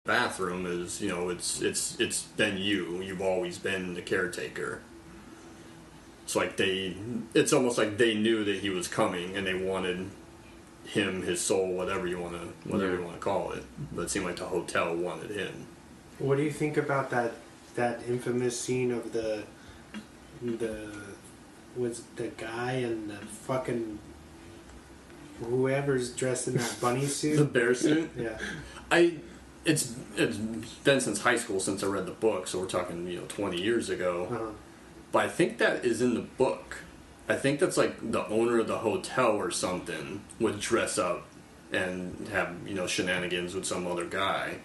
bathroom is, you know, it's been you. You've always been the caretaker. It's like it's almost like they knew that he was coming and they wanted him, his soul, whatever you want to call it. But it seemed like the hotel wanted him. What do you think about that infamous scene of the guy and the fucking whoever's dressed in that bunny suit? The bear suit? Yeah. It's been since high school since I read the book, so we're talking, 20 years ago. Uh-huh. But I think that is in the book. I think that's like the owner of the hotel or something would dress up and have, shenanigans with some other guy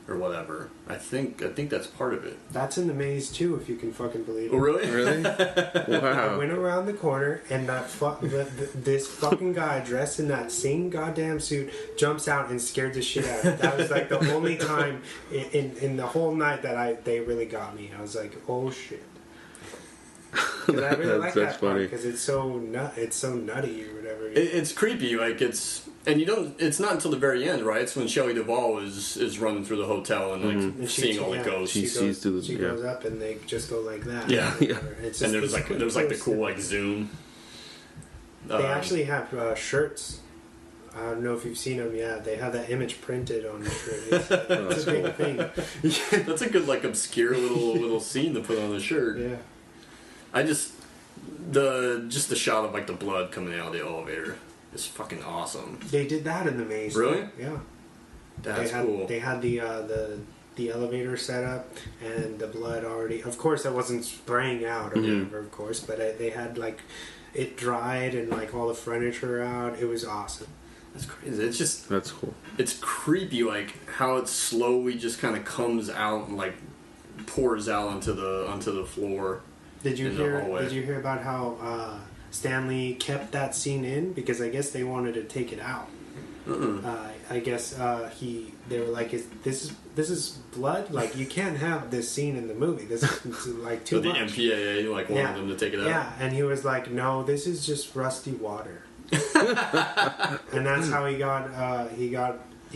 or whatever. I think that's part of it. That's in The Maze too, if you can fucking believe it. Oh, really? Really? Wow. I went around the corner and this fucking guy dressed in that same goddamn suit jumps out and scared the shit out of me. That was like the only time in the whole night that they really got me. I was like, oh shit. Because I really like that part because it's so nutty or whatever. It's creepy, like it's not until the very end, right? It's when Shelley Duvall is running through the hotel and and seeing all the ghosts. She goes up and they just go like that. Yeah, yeah. It's just, and there's the cool zoom. They actually have shirts. I don't know if you've seen them. Yeah, they have that image printed on the shirt. It's a big thing. That's a good obscure little scene to put on the shirt. Yeah. I just the shot of the blood coming out of the elevator is fucking awesome. They did that in The Maze. Really? Yeah. That's cool. They had the elevator set up and the blood already. Of course, that wasn't spraying out or whatever. Of course, but they had it dried and all the furniture out. It was awesome. That's crazy. It's just that's cool. It's creepy, how it slowly just kind of comes out and pours out onto the floor. Did you hear about how Stanley kept that scene in because I guess they wanted to take it out? I guess they were like, this is blood. You can't have this scene in the movie. This is too so much. The MPAA wanted them to take it out. Yeah, and he was like, no, this is just rusty water. And that's how he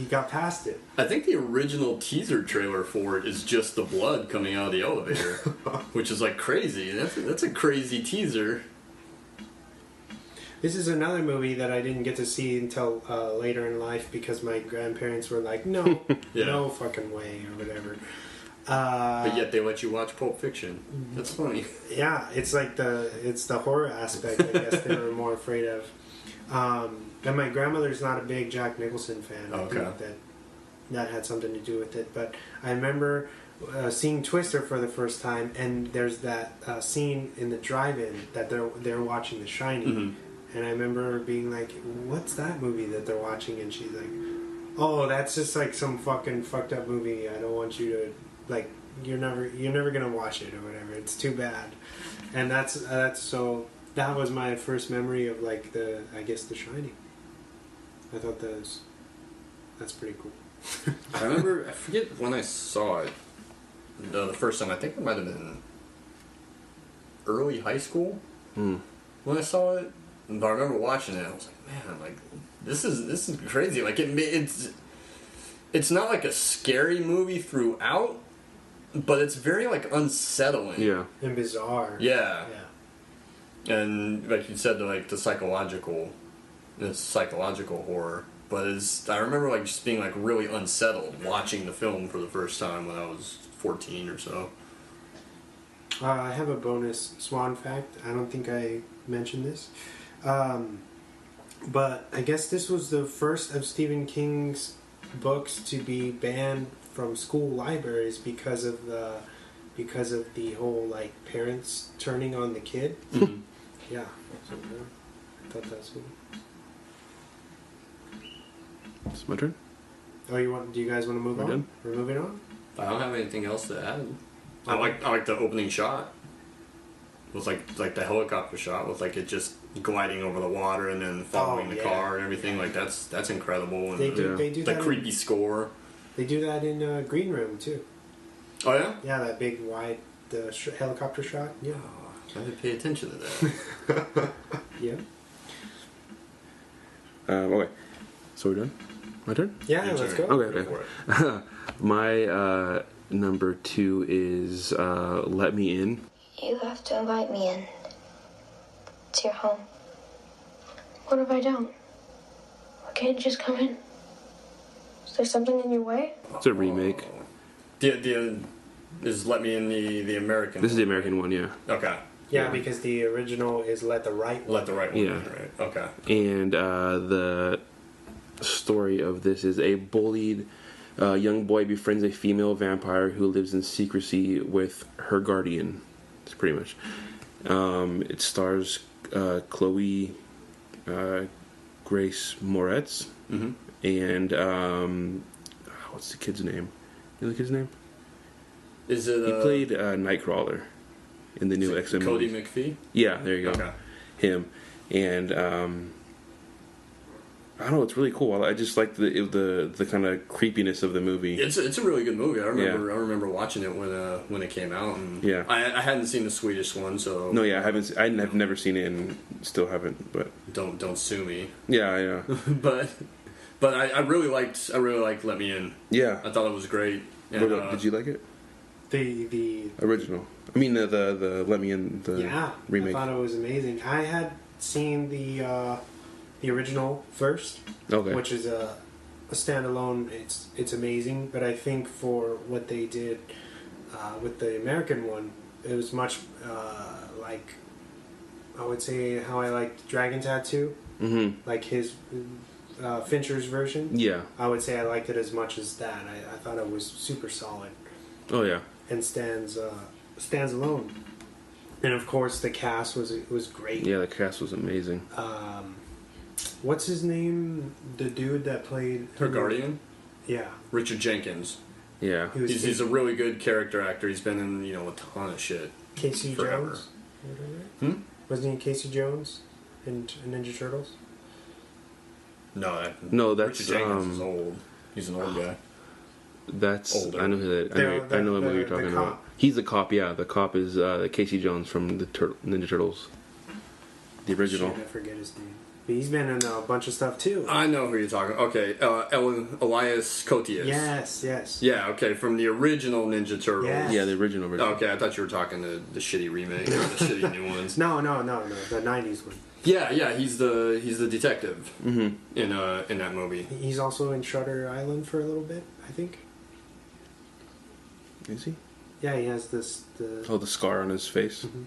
got past it. I think the original teaser trailer for it is just the blood coming out of the elevator, which is crazy. That's a crazy teaser. This is another movie that I didn't get to see until later in life because my grandparents were like, no, no fucking way or whatever. But yet they let you watch Pulp Fiction. That's funny. Yeah, it's the horror aspect I guess they were more afraid of. And my grandmother's not a big Jack Nicholson fan. I think that had something to do with it. But I remember seeing Twister for the first time, and there's that scene in the drive-in that they're watching The Shining, and I remember being like, "What's that movie that they're watching?" And she's like, "Oh, that's just some fucking fucked up movie. I don't want you to you're never gonna watch it or whatever. It's too bad." And that's so. That was my first memory of The Shining. I thought that's pretty cool. I remember, I forget when I saw it the first time. I think it might have been early high school when I saw it. But I remember watching it. I was like, man, this is crazy. It's not a scary movie throughout, but it's very unsettling. Yeah. And bizarre. Yeah. Yeah. And like you said, the psychological horror. But I remember just being really unsettled watching the film for the first time when I was 14 or so. I have a bonus Swan fact. I don't think I mentioned this, but I guess this was the first of Stephen King's books to be banned from school libraries because of the whole parents turning on the kid. Mm-hmm. Yeah, so, I thought that's cool. It's my turn. Oh, do you guys want to move on? Done. We're moving on. I don't have anything else to add. I like the opening shot. It was the helicopter shot with it just gliding over the water and then following the car and everything. That's incredible. And they do the that creepy score. They do that in Green Room too. Oh yeah. Yeah, that big wide helicopter shot. Yeah. Oh, I didn't pay attention to that. Yeah. Okay. So we're done? My turn? Yeah, Your let's turn. go. Okay. My number 2 is Let Me In. You have to invite me in. It's your home. What if I don't? Why can't you just come in? Is there something in your way? It's a remake. Is Let Me In the American? This is the American one, yeah. Okay. Yeah, because the original is Let the Right One. Let the Right One. Yeah. Right. Okay. And the story of this is a bullied young boy befriends a female vampire who lives in secrecy with her guardian. That's pretty much. It stars Chloe Grace Moretz. Mm-hmm. And what's the kid's name? You know the kid's name? Is it? He played Nightcrawler in the new X-Men Cody movies. McPhee. Yeah, there you go. Okay. Him. And I don't know, it's really cool. I just like the kind of creepiness of the movie. It's a really good movie. I remember watching it when it came out. And Yeah. I hadn't seen the Swedish one, so No, yeah, I've never seen it and still haven't. But don't sue me. yeah. but I really liked Let Me In. Yeah. I thought it was great. And, Did you like it? The Original. I mean the Let Me In remake. I thought it was amazing. I had seen the original first, Okay. which is a standalone. It's amazing, but I think for what they did with the American one, it was much like I would say how I liked Dragon Tattoo, like his Fincher's version. Yeah. I would say I liked it as much as that. I thought it was super solid Oh yeah. and stands alone. And of course, the cast was great. Yeah, the cast was amazing. What's his name? The dude that played her guardian, Yeah, Richard Jenkins. Yeah. He's a really good character actor. He's been in a ton of shit. Casey forever. Jones. Wasn't he Casey Jones in Ninja Turtles? No, that's, Richard Jenkins is old. He's an old guy. That's Older. I know who that. I know what movie you're talking about. He's the cop. Yeah, the cop is Casey Jones from the Ninja Turtles, the original. Shit, I forget his name. But he's been in a bunch of stuff too. I know who you're talking. Okay, Elias Koteas. Yes. Yeah. Okay, from the original Ninja Turtles. Yes. Yeah, the original. Okay, I thought you were talking the shitty remake or the shitty new ones. No, the '90s one. Yeah, he's the detective in that movie. He's also in Shutter Island for a little bit, I think. Is he? Yeah, he has the scar on his face. Mm-hmm.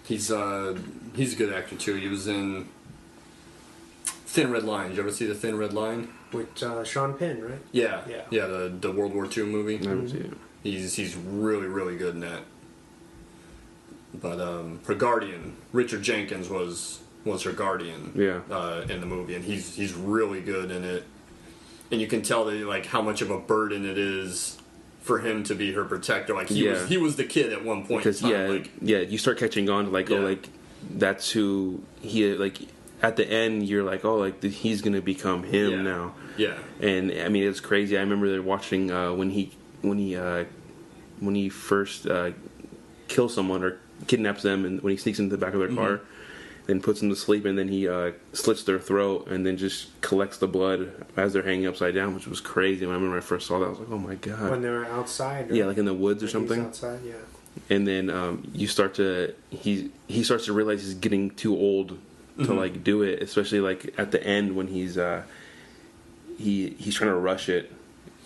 He's a good actor too. He was in Thin Red Line. Did you ever see the Thin Red Line? with Sean Penn, right? Yeah. The World War II movie. I haven't seen it. He's really, really good in that. But her guardian, Richard Jenkins, was her guardian. Yeah. In the movie, and he's really good in it. And you can tell that how much of a burden it is for him to be her protector. He was the kid at one point. Because in time. you start catching on to that's who he at the end you're he's gonna become him now. Yeah. And I mean it's crazy. I remember watching when he first kills someone or kidnaps them, and when he sneaks into the back of their car, then puts them to sleep, and then he slits their throat and then just collects the blood as they're hanging upside down, which was crazy. When I first saw that, I was like, oh my god. When they were outside, right? Yeah, like in the woods or something. Outside, yeah. And then he starts to realize he's getting too old to do it, especially at the end when he's trying to rush it.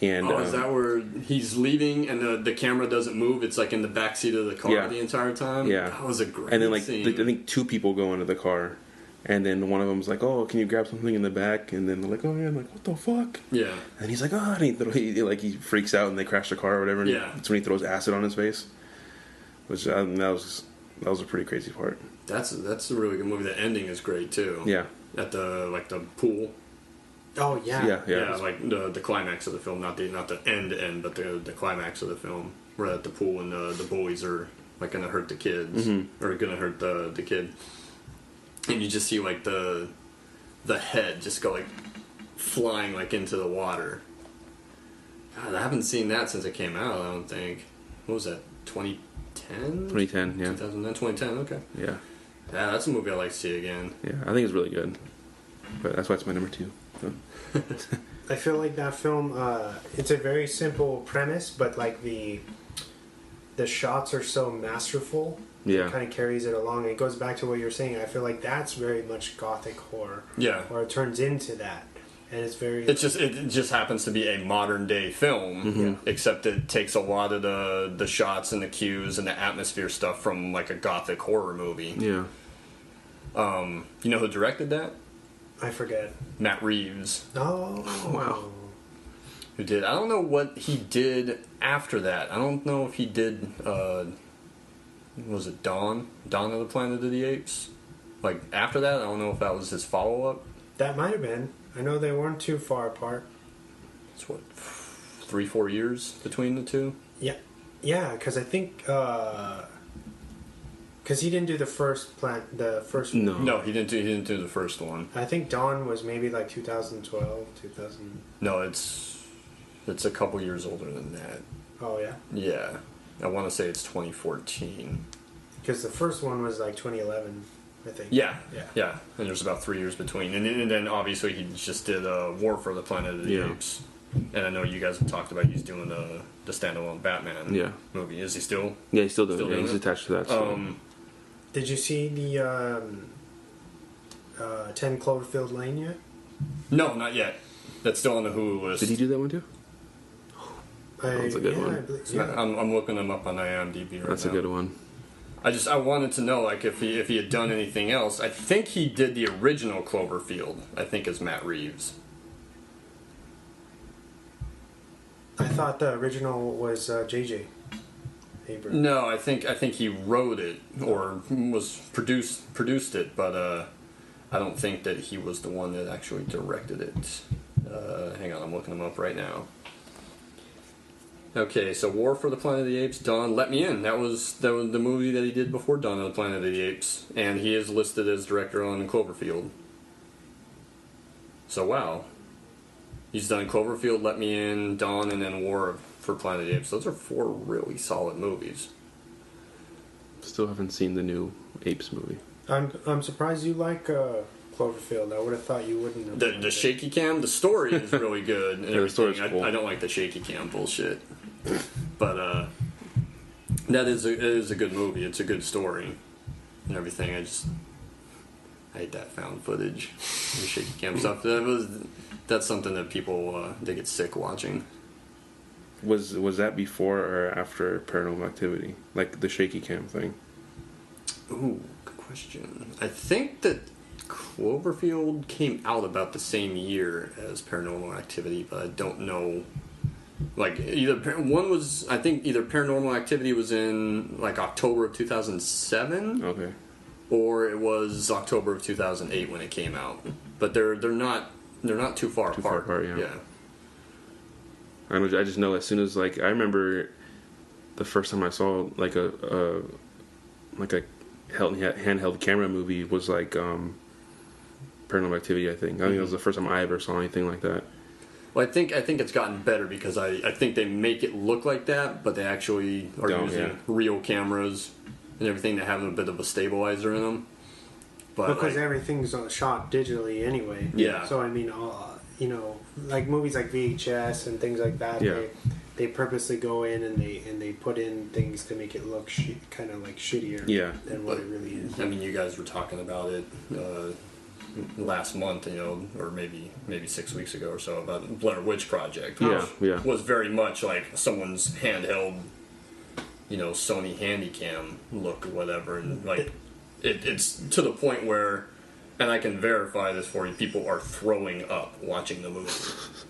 And is that where he's leaving and the camera doesn't move? It's in the backseat of the car the entire time? Yeah. That was a great And then scene. I think two people go into the car, and then one of them's like, oh, can you grab something in the back? And then they're like, oh yeah. I'm like, what the fuck? Yeah. And he's like, oh, and he freaks out and they crash the car or whatever. And that's when he throws acid on his face. Which that was a pretty crazy part. That's a really good movie. The ending is great too. Yeah. At the pool. Oh yeah. Yeah, the climax of the film, not the end, but the climax of the film. We're at the pool and the bullies are gonna hurt the kids or gonna hurt the kid, and you just see the head just go flying into the water. God, I haven't seen that since it came out. I don't think. What was that? 2010. 2010. Yeah. 2009. 2010. Okay. Yeah. Yeah, that's a movie I'd like to see again. Yeah, I think it's really good. But that's why it's my number 2. So. I feel like that film, it's a very simple premise, but like the shots are so masterful. Yeah. It kind of carries it along. It goes back to what you're saying. I feel like that's very much gothic horror. Yeah. Or it turns into that. And it's very... It just happens to be a modern day film, except it takes a lot of the shots and the cues and the atmosphere stuff from like a gothic horror movie. Yeah. You know who directed that? I forget. Matt Reeves. Oh. Wow. Who did? I don't know what he did after that. I don't know if he did. Was it Dawn of the Planet of the Apes? Like after that, I don't know if that was his follow up. That might have been. I know they weren't too far apart. It's what 3-4 years between the two. Yeah, yeah. Because I think because he didn't do the first No. No, he didn't do the first one. I think Dawn was maybe like 2012, 2000. No, it's a couple years older than that. Oh yeah. Yeah, I want to say it's 2014. Because the first one was like 2011, I think. Yeah. And there's about 3 years between, and then obviously he just did War for the Planet of the Apes. And I know you guys have talked about he's doing the standalone Batman movie. Is he still? Yeah, he's still doing it. He's attached to that. So. Did you see the 10 Cloverfield Lane yet? No, not yet. That's still on the Hulu list. Did he do that one too? That's a good one. I'm looking them up on IMDb right That's now. a good one. I wanted to know like if he had done anything else. I think he did the original Cloverfield. I think as Matt Reeves. I thought the original was J.J. Abrams. No, I think he wrote it or was produced it, but I don't think that he was the one that actually directed it. Hang on, I'm looking him up right now. Okay, so War for the Planet of the Apes, Dawn, Let Me In. That was the movie that he did before Dawn of the Planet of the Apes, and he is listed as director on Cloverfield. So wow, he's done Cloverfield, Let Me In, Dawn, and then War for Planet of the Apes. Those are 4 really solid movies. Still haven't seen the new Apes movie. I'm surprised you like Cloverfield. I would have thought you wouldn't have. The shaky cam, the story is really good. And the story's cool. I don't like the shaky cam bullshit. But it is a good movie. It's a good story and everything. I hate that found footage, the shaky cam stuff. That's something that people they get sick watching. Was that before or after Paranormal Activity, like the shaky cam thing? Ooh, good question. I think that Cloverfield came out about the same year as Paranormal Activity, but I don't know. Like either Paranormal Activity was in like October of 2007, okay, or it was October of 2008 when it came out. But they're not too far apart. Yeah. I just know as soon as like I remember the first time I saw like a handheld camera movie was like Paranormal Activity. I think it was the first time I ever saw anything like that. Well, I think it's gotten better because I think they make it look like that, but they actually are using real cameras and everything that have a bit of a stabilizer in them. But because everything's shot digitally anyway. Yeah. So I mean, like movies like VHS and things like that. Yeah. They purposely go in and they put in things to make it look kind of like shittier than what it really is. I mean, you guys were talking about it last month, or maybe 6 weeks ago or so about the Blair Witch Project, which was very much like someone's handheld, Sony Handycam look or whatever, and like it's to the point where, and I can verify this for you, people are throwing up watching the movie.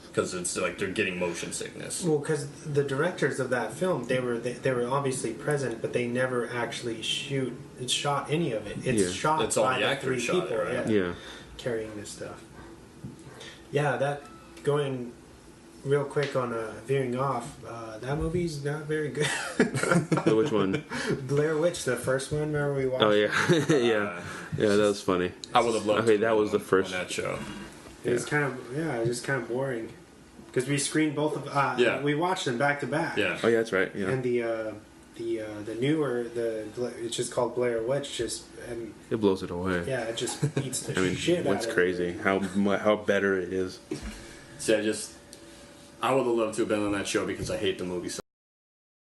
Because it's like they're getting motion sickness. Well, because the directors of that film, they were obviously present, but they never actually shot any of it. It's shot it's all by the the 3 actors shot people, it, right? carrying this stuff. Yeah, that going real quick on veering off. That movie's not very good. Which one? Blair Witch, the first one. Remember we watched? Oh yeah, that was funny. I would have loved. Okay, that was the first on that show. It was it was just kind of boring. Because we screened both of we watched them back to back. Yeah. Oh yeah, that's right. Yeah. And the newer it's just called Blair Witch. It blows it away. Yeah, it just beats the shit out of it. It's crazy how better it is. See, I would have loved to have been on that show because I hate the movie so